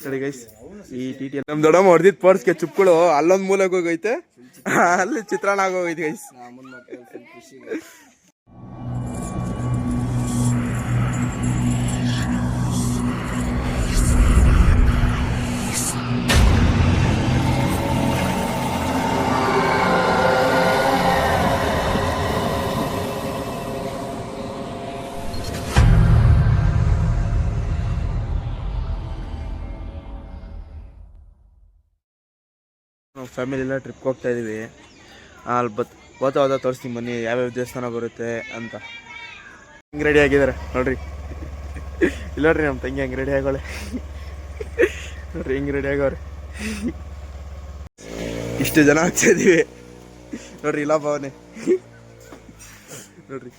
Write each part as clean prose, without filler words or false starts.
ನೋಡಿ ಗೈಸ್, ಈ ಟಿ ನಮ್ ದೊಡ್ಡಮ್ಮ ಹೊಡೆದಿದ್ ಪರ್ಸ್ಗೆ ಚುಪ್ಗಳು ಅಲ್ಲೊಂದ್ ಮೂಲೆಗೆ ಹೋಗೈತೆ, ಅಲ್ಲಿ ಚಿತ್ರಾನ್ನ ಆಗೋಗೈತೆ ಗೈಸ್. ನಾವು ಫ್ಯಾಮಿಲಿ ಎಲ್ಲ ಟ್ರಿಪ್ಗೆ ಹೋಗ್ತಾ ಇದೀವಿ. ಅಲ್ಲಿ ಹೋದ ತೋರಿಸ್ತೀನಿ ಬನ್ನಿ ಯಾವ್ಯಾವ ದೇವಸ್ಥಾನ ಬರುತ್ತೆ ಅಂತ. ಹೆಂಗೆ ರೆಡಿ ಆಗಿದ್ದಾರೆ ನೋಡ್ರಿ, ಇಲ್ಲ ನೋಡ್ರಿ ನಮ್ಮ ತಂಗಿ ಹೆಂಗೆ ರೆಡಿ ಆಗೋಳೆ ನೋಡ್ರಿ, ಹೆಂಗೆ ರೆಡಿ ಆಗವ್ರೆ. ಇಷ್ಟು ಜನ ಆಗ್ತಾ ಇದೀವಿ ನೋಡ್ರಿ, ಇಲ್ಲ ಭಾವನೆ ನೋಡ್ರಿ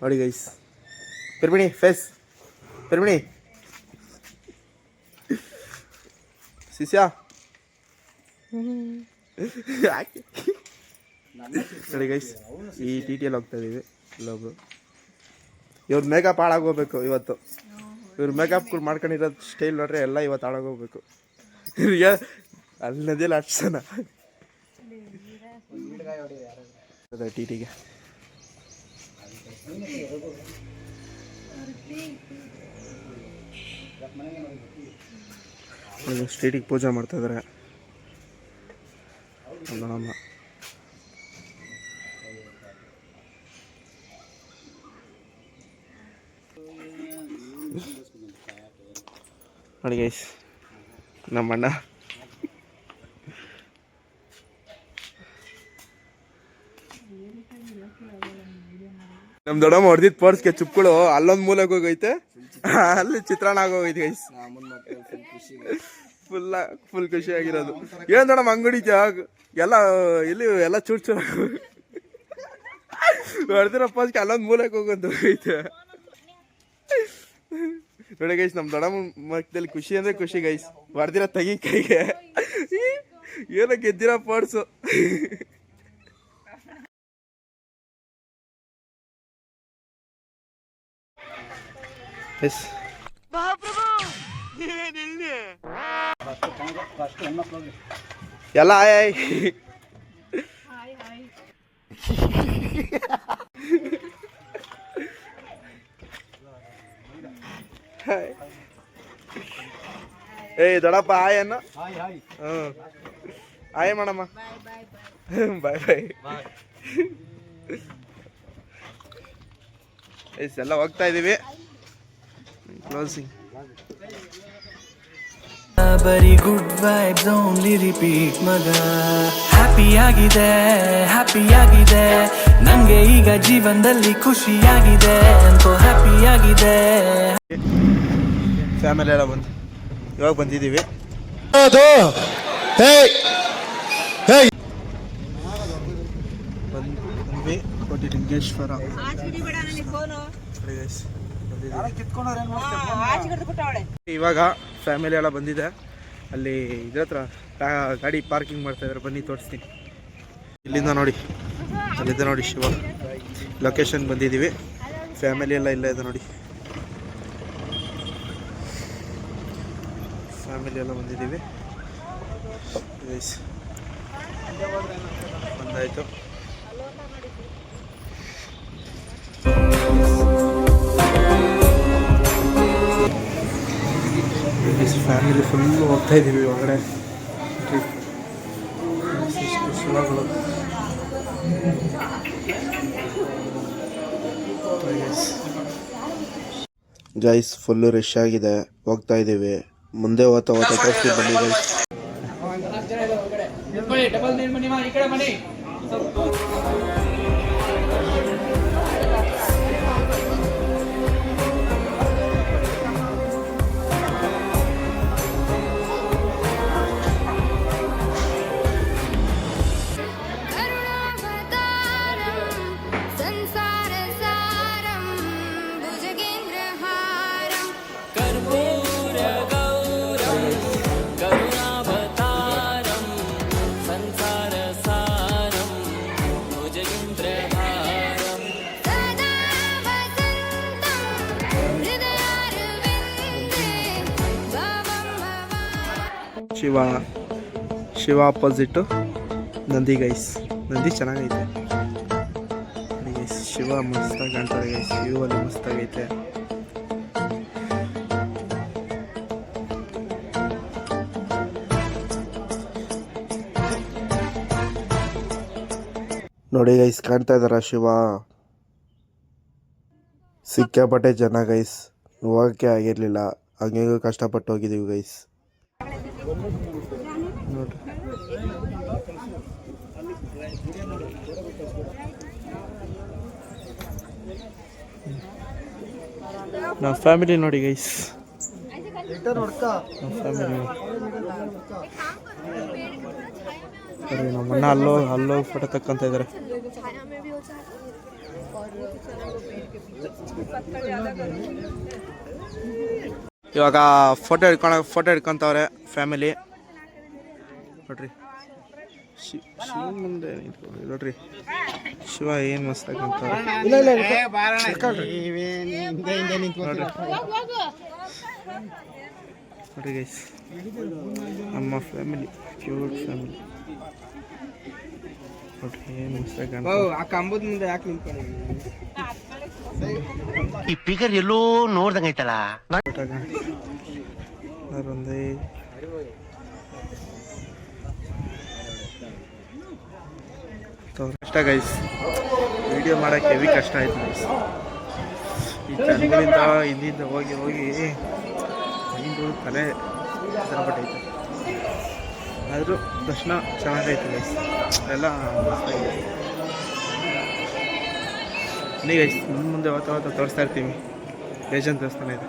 ನೋಡಿ ಗೈಸ್. ಪೆರ್ಮಿಣಿ ಫೇಸ್, ಪೆರ್ಮಿಣಿ ಶಿಷ್ಯ ನೋಡಿ ಗೈಸ್, ಈ ಟಿ ಟಿಯಲ್ಲಿ ಹೋಗ್ತಾ ಇದೀವಿ. ಇಲ್ಲೊಬ್ರು ಇವ್ರ ಮೇಕಪ್ ಹಾಳಾಗೋಗ್ಬೇಕು ಇವತ್ತು. ಇವ್ರ ಮೇಕಪ್ ಮಾಡ್ಕೊಂಡಿರೋದು ಸ್ಟೈಲ್ ನೋಡ್ರೆ ಎಲ್ಲ ಇವತ್ತು ಹಾಳಾಗೋಗ್ಬೇಕು. ಇವ್ರಿಗೆ ಅಲ್ಲಿ ನದಿಯಲ್ಲಿ ಅಷ್ಟು ಜನ ಟಿ ಟಿಗೆ ಸ್ಟ್ರೀಟಿಗೆ ಪೂಜೆ ಮಾಡ್ತಾ ಇದ್ದಾರೆ ನಮ್ಮ. ನೋಡಿ ಗೈಸ್, ನಮ್ಮ ಅಣ್ಣ ನಮ್ ದೊಡ್ಡಮ್ಮ ಹೊಡೆದಿದ್ ಪರ್ಸ್ಗೆ ಚುಪ್ಗಳು ಅಲ್ಲೊಂದ್ ಮೂಲೆಗೆ ಹೋಗೈತೆ, ಅಲ್ಲಿ ಚಿತ್ರಾನ್ನ ಆಗೋಗೈತೆ ಗೈಸ್. ಫುಲ್ ಖುಷಿ ಆಗಿರೋದು. ಏನ್ ದೊಡ್ಡಮ್ಮ ಅಂಗಡಿ ಎಲ್ಲ ಇಲ್ಲಿ ಎಲ್ಲ ಚೂರ್ ಚೂರ್ ಹೊಡೆದಿರೋ ಪರ್ಸ್ಗೆ ಅಲ್ಲೊಂದ್ ಮೂಲೆಗೆ ಹೋಗೋದು ಐತೆ ನೋಡಿ ಗೈಸ್. ನಮ್ ದೊಡ್ಡಮ್ಮ ಮಕ್ಕದಲ್ಲಿ ಖುಷಿ ಅಂದ್ರೆ ಖುಷಿ ಗೈಸ್. ಹೊಡೆದಿರೋ ತೆಗಿ ಕೈಗೆ ಏನೋ ಗೆದ್ದಿರೋ ಪರ್ಸು. ಎಲ್ಲ ಆಯ್ ಏಯ್ ದೊಡ್ಡಪ್ಪ ಆಯ್ ಅನ್ನ. ಆಯ್ ಮಾಡಮ್ಮ, ಬಾಯ್ ಬಾಯ್. ಎಲ್ಲ ಹೋಗ್ತಾ ಇದೀವಿ. ಕ್ಲೋಸಿಂಗ್. ಬರೀ ಗುಡ್ ವೈಬ್ಸ್ ಓನ್ಲಿ ರಿಪೀಟ್ ಮಗ. ಹ್ಯಾಪಿ ಆಗಿದೆ ನಂಗೆ ಈಗ ಜೀವನದಲ್ಲಿ ಖುಷಿಯಾಗಿದೆ ಅಂತೋ ಹ್ಯಾಪಿ ಆಗಿದೆ. ಫ್ಯಾಮಿಲಿ ಎಲ್ಲ ಇವಾಗ ಬಂದಿದ್ದೀವಿ. ಬಂದ್ವಿ ಕೋಟಿಲಿಂಗೇಶ್ವರ. ಇವಾಗ ಫ್ಯಾಮಿಲಿ ಎಲ್ಲ ಬಂದಿದೆ. ಅಲ್ಲಿ ಇದ್ರ ಹತ್ರ ಗಾಡಿ ಪಾರ್ಕಿಂಗ್ ಮಾಡ್ತಾ ಇದ್ದಾರೆ, ಬನ್ನಿ ತೋರಿಸ್ತೀನಿ. ಇಲ್ಲಿಂದ ನೋಡಿ, ಅಲ್ಲಿಂದ ನೋಡಿ ಶಿವ ಲೊಕೇಶನ್ ಬಂದಿದ್ದೀವಿ. ಫ್ಯಾಮಿಲಿ ಎಲ್ಲ ಇಲ್ಲೇ ಇದೆ ನೋಡಿ, ಫ್ಯಾಮಿಲಿ ಎಲ್ಲ ಬಂದಿದ್ದೀವಿ. ಬಂದಾಯಿತು. ಫ್ಯಾಮಿಲಿ ಫುಲ್ಲು ಹೋಗ್ತಾ ಇದ್ದೀವಿ ಹೊರಗಡೆ. ಶಿವಗಳು ಗೈಸ್, ಫುಲ್ಲು ರಶ್ ಆಗಿದೆ, ಹೋಗ್ತಾ ಇದ್ದೀವಿ. ಮುಂದೆ ಹೋಗ್ತಾ ತೋರಿಸ್ತೀವಿ ಬನ್ನಿ ಗೈಸ್. संसार सारं भुजगेन्द्र ಶಿವ ಶಿವ ಅಪೋಸಿಟ್ಟು ನಂದಿ ಗೈಸ್. ನಂದಿ ಚೆನ್ನಾಗೈತೆ ಗೈಸ್. ಶಿವ ಮಸ್ತಾಗಿ ಕಾಣ್ತಾರೆ ಗೈಸ್. ವ್ಯೂ ಅಲ್ಲಿ ಮಸ್ತಾಗೈತೆ. ನೋಡಿ ಗೈಸ್, ಕಾಣ್ತಾ ಇದ್ದಾರ ಶಿವ. ಸಿಕ್ಕಾಪಟ್ಟೆ ಜನ ಗೈಸ್. ಹೋಗೋಕ್ಕೆ ಆಗಿರಲಿಲ್ಲ, ಹಂಗೆ ಕಷ್ಟಪಟ್ಟು ಹೋಗಿದ್ದೀವಿ ಗೈಸ್. ನೋಡ್ರಿ ನಮ್ಮ ಫ್ಯಾಮಿಲಿ ನೋಡಿ ಗೈಸ್. ನಮ್ಮ ಫ್ಯಾಮಿಲಿ ನಮ್ಮ ಅಣ್ಣ ಅಲ್ಲೋಗಿ ಫೋಟೋ ತಕ್ಕಂತ ಇದ್ದಾರೆ. ಇವಾಗ ಫೋಟೋ ಹಿಡ್ಕೊಂತವ್ರೆ ಫ್ಯಾಮಿಲಿ. ನೋಡ್ರಿ ಶಿವ ಮುಂದೆ ನೋಡ್ರಿ, ಶಿವ ಏನು ಮಸ್ತಾಗಿ ಕಾಣ್ತಾರೆ. ನೋಡ್ರಿ ಗೈಸ್, ನಮ್ಮ ಫ್ಯಾಮಿಲಿ ಕ್ಯೂಟ್ ಫ್ಯಾಮಿಲಿ. ನೋಡ್ರಿ ಏನು ಮಸ್ತಾಗಿ ಕಾಣ್ತಾರೆ. ಈ ಫಿಗರ್ ಎಲ್ಲೋ ನೋಡ್ದಂಗೈತಲ್ಲ. ಅದೊಂದೇ ಕಷ್ಟ ಗೈಸ್. ವಿಡಿಯೋ ಮಾಡೋಕ್ಕೆ ಹೆವಿ ಕಷ್ಟ ಆಯ್ತು ಗೈಸ್. ಈ ಜನಗಳಿಂದ ಹಿಂದಿಂದ ಹೋಗಿ ಮೈಂಡು ತಲೆ ಬಟ್ಟೈತೆ. ಆದರೂ ದರ್ಶನ ಚೆನ್ನಾಗೈತೆ ಗೈಸ್. ಎಲ್ಲ ಮಸ್ತಾಗಿದೆ. ನೀವು ಗೈಸ್ ಮುಂದೆ ವಾತಾವರಣ ತೋರಿಸ್ತಾ ಇರ್ತೀವಿ. ಬೇಜಾನ್ ದೇವಸ್ಥಾನ ಇದೆ.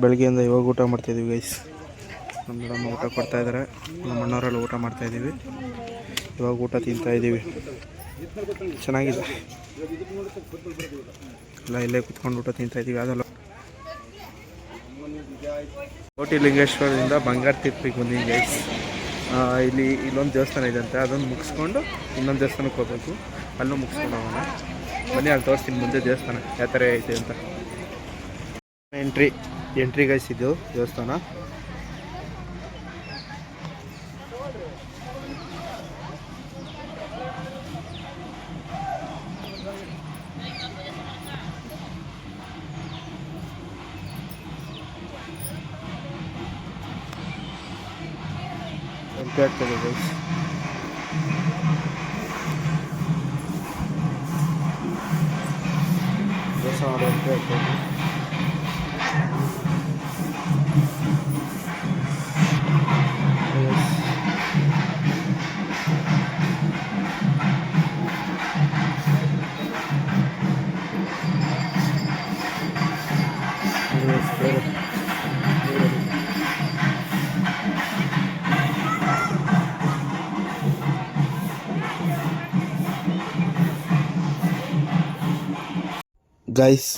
ಬೆಳಗ್ಗೆಯಿಂದ ಇವಾಗ ಊಟ ಮಾಡ್ತಾಯಿದ್ದೀವಿ ಗೈಸ್. ನಮ್ಮ ಮೇಡಮ್ ಊಟ ಕೊಡ್ತಾಯಿದ್ದಾರೆ. ನಮ್ಮ ಅಣ್ಣವರೆಲ್ಲ ಊಟ ಮಾಡ್ತಾಯಿದ್ದೀವಿ. ಇವಾಗ ಊಟ ತಿಂತಾಯಿದ್ದೀವಿ. ಚೆನ್ನಾಗಿದೆ. ಎಲ್ಲ ಇಲ್ಲೇ ಕುತ್ಕೊಂಡು ಊಟ ತಿಂತಾಯಿದ್ದೀವಿ. ಅದೆಲ್ಲ ಕೋಟಿ ಲಿಂಗೇಶ್ವರದಿಂದ ಬಂಗಾರ ತಿರ್ಪಿಗೆ ಬಂದಿದ್ದೀನಿ ಗೈಸ್. ಇಲ್ಲೊಂದು ದೇವಸ್ಥಾನ ಇದೆ ಅಂತೆ, ಅದನ್ನು ಮುಗಿಸ್ಕೊಂಡು ಇನ್ನೊಂದು ದೇವಸ್ಥಾನಕ್ಕೆ ಹೋಗ್ಬೇಕು. ಅಲ್ಲೂ ಮುಗಿಸ್ಕೊಂಡು ಹೋಗೋಣ. ಬನ್ನಿ, ಅಲ್ಲಿ ತೋರಿಸ್ತೀನಿ ಮುಂದೆ ದೇವಸ್ಥಾನ ಯಾವ ಥರ ಐತೆ ಅಂತ. ಎಂಟ್ರಿ ಗೈಸ್ ಇದು ದೇವಸ್ಥಾನ. ಎಂಟ್ರಿ ಆಗ್ತದೆ ಗೈಸ್. ದೇವಸ್ಥಾನ ಎಂಟ್ರಿ ಆಗ್ತದೆ. ಗೈಸ್,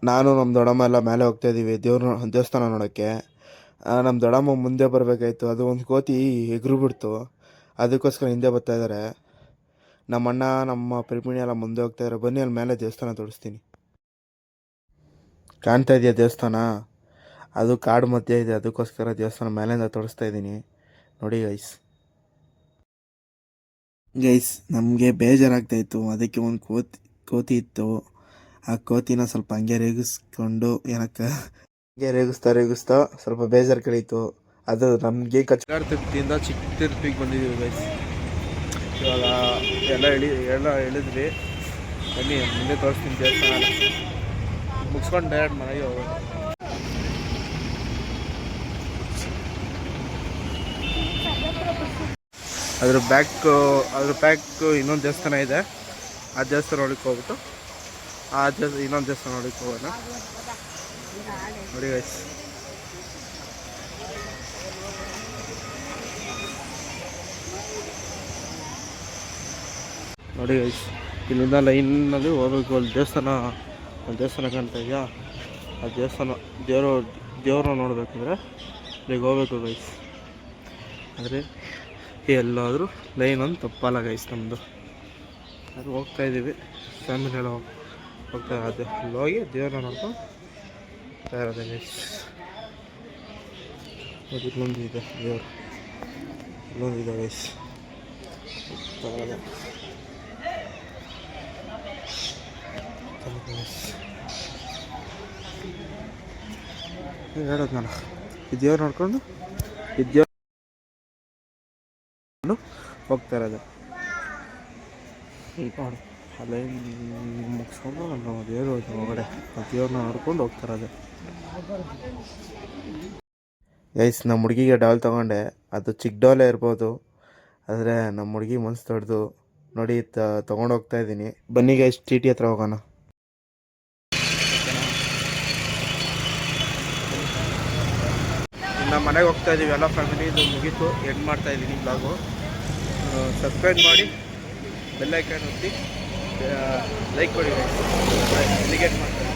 ನಾನು ನಮ್ಮ ದೊಡ್ಡಮ್ಮ ಎಲ್ಲ ಮೇಲೆ ಹೋಗ್ತಾಯಿದ್ದೀವಿ ದೇವಸ್ಥಾನ ನೋಡೋಕ್ಕೆ. ನಮ್ಮ ದೊಡ್ಡಮ್ಮ ಮುಂದೆ ಬರಬೇಕಾಯ್ತು. ಅದು ಒಂದು ಕೋತಿ ಎಗರು ಬಿಡ್ತು, ಅದಕ್ಕೋಸ್ಕರ ಹಿಂದೆ ಬರ್ತಾಯಿದ್ದಾರೆ. ನಮ್ಮ ಅಣ್ಣ ನಮ್ಮ ಪ್ರಿಮಿಣಿ ಎಲ್ಲ ಮುಂದೆ ಹೋಗ್ತಾಯಿದ್ದಾರೆ. ಬನ್ನಿ, ಅಲ್ಲಿ ಮೇಲೆ ದೇವಸ್ಥಾನ ತೋರಿಸ್ತೀನಿ. ಕಾಣ್ತಾ ಇದೆಯಾ ದೇವಸ್ಥಾನ? ಅದು ಕಾಡು ಮಧ್ಯೆ ಇದೆ, ಅದಕ್ಕೋಸ್ಕರ ದೇವಸ್ಥಾನ ಮೇಲಿಂದ ತೋರಿಸ್ತಾ ಇದ್ದೀನಿ. ನೋಡಿ ಗೈಸ್, ನಮಗೆ ಬೇಜಾರಾಗ್ತಾಯಿತ್ತು. ಅದಕ್ಕೆ ಒಂದು ಕೋತಿ ಇತ್ತು. ಆ ಕೋತಿನ ಸ್ವಲ್ಪ ಹಂಗೆ ರೇಗಿಸ್ಕೊಂಡು ಹಂಗೆ ರೇಗಿಸ್ತಾ ಸ್ವಲ್ಪ ಬೇಜಾರು ಕಳೀತು. ಅದು ನಮಗೆ ಕಚ್ಚಾಡ್ತಿರ್ತಿಯಿಂದ ಚಿಕ್ಕ ತಿರ್ಪಿಗೆ ಬಂದಿದ್ದೀವಿ ಗೈಸ್. ಇವಾಗ ಎಲ್ಲ ಇಳಿದ್ವಿ. ಬನ್ನಿ ಮುಂದೆ ತೋರಿಸ್ತೀನಿ ದೇವಸ್ಥಾನ. ಮುಗಿಸ್ಕೊಂಡು ಡೈರೆಕ್ಟ್ ಮನೆಗೆ ಹೋಗೋದು. ಅದ್ರ ಬ್ಯಾಕ್ ಇನ್ನೊಂದು ದೇವಸ್ಥಾನ ಇದೆ. ಆ ದೇವಸ್ಥಾನ ನೋಡಕ್ಕೆ ಹೋಗ್ಬಿಟ್ಟು ಇನ್ನೊಂದು ದೇವಸ್ಥಾನ ನೋಡಕ್ಕೆ ಹೋಗೋಣ. ನೋಡಿ ಗೈಸ್, ಇಲ್ಲಿಂದ ಲೈನಲ್ಲಿ ಹೋಗ್ಬೇಕು. ಅಲ್ಲಿ ದೇವಸ್ಥಾನ ಕಾಣ್ತಾ ಇದೆಯಾ? ಆ ದೇವಸ್ಥಾನ ದೇವ್ರನ್ನ ನೋಡ್ಬೇಕಂದ್ರೆ ಇಲ್ಲಿಗೆ ಹೋಗ್ಬೇಕು ಗೈಸ್. ಆದರೆ ಎಲ್ಲಾದರೂ ಲೈನ್ ಒಂದು ತಪ್ಪಲ್ಲ ಗೈಸ್ ನಮ್ಮದು. ಅದು ಹೋಗ್ತಾಯಿದ್ದೀವಿ, ಫ್ಯಾಮಿಲಿ ಎಲ್ಲ ಹೋಗ್ತಾ ಇರೋದು. ಅಲ್ಲಿ ಹೋಗಿ ದೇವ್ರನ್ನ ನೋಡ್ಕೊಂಡು ಹೋಗ್ತಾ ಇರೋದೆ ಗೈಸ್. ಅದು ಇಲ್ಲೊಂದು ಇದೆ ದೇವರು, ಇಲ್ಲೊಂದು ಇದೆ ಗೈಸ್. ಹೋಗ್ತಾ ಇರೋದೆ ಹೇಳೋದು ನಾನು. ಈ ದೇವ್ರು ನೋಡ್ಕೊಂಡು ಈ ದೇವ್ರು ಹೋಗ್ತಾ ಇರೋದು. ನೋಡಿ ಅಲ್ಲೇ ಮುಗಿಸ್ಕೊಂಡು ನಾವು ದೇವರು ಹೊರಗಡೆ ಆ ದೇವ್ರನ್ನ ನೋಡ್ಕೊಂಡು ಹೋಗ್ತಾ ಇರೋದು ಗೈಸ್. ನಮ್ಮ ಹುಡುಗಿಗೆ ಡಾಲ್ ತೊಗೊಂಡೆ, ಅದು ಚಿಕ್ಕ ಡಾಲೇ ಇರ್ಬೋದು, ಆದರೆ ನಮ್ಮ ಹುಡುಗಿ ಮನ್ಸು ದೊಡ್ಡದು ನೋಡಿ ತೊಗೊಂಡು ಹೋಗ್ತಾ ಇದ್ದೀನಿ. ಬನ್ನಿ ಗೈಸ್, ಟಿ ಟಿ ಹತ್ರ ಹೋಗೋಣ. ನಮ್ಮ ಮನೆಗೆ ಹೋಗ್ತಾ ಇದ್ದೀವಿ ಎಲ್ಲ ಫ್ಯಾಮಿಲಿ. ಇದು ಮುಗೀತು, ಎಂಡ್ ಮಾಡ್ತಾ ಇದ್ದೀನಿ ಬ್ಲಾಗು. ಸಬ್ಸ್ಕ್ರೈಬ್ ಮಾಡಿ, ಬೆಲ್ ಐಕಾನ್ ಒತ್ತಿ, ಲೈಕ್ ಕೊಡಿ. ಡಿಲಿಗೇಟ್ ಮಾಡ್ತಾರೆ.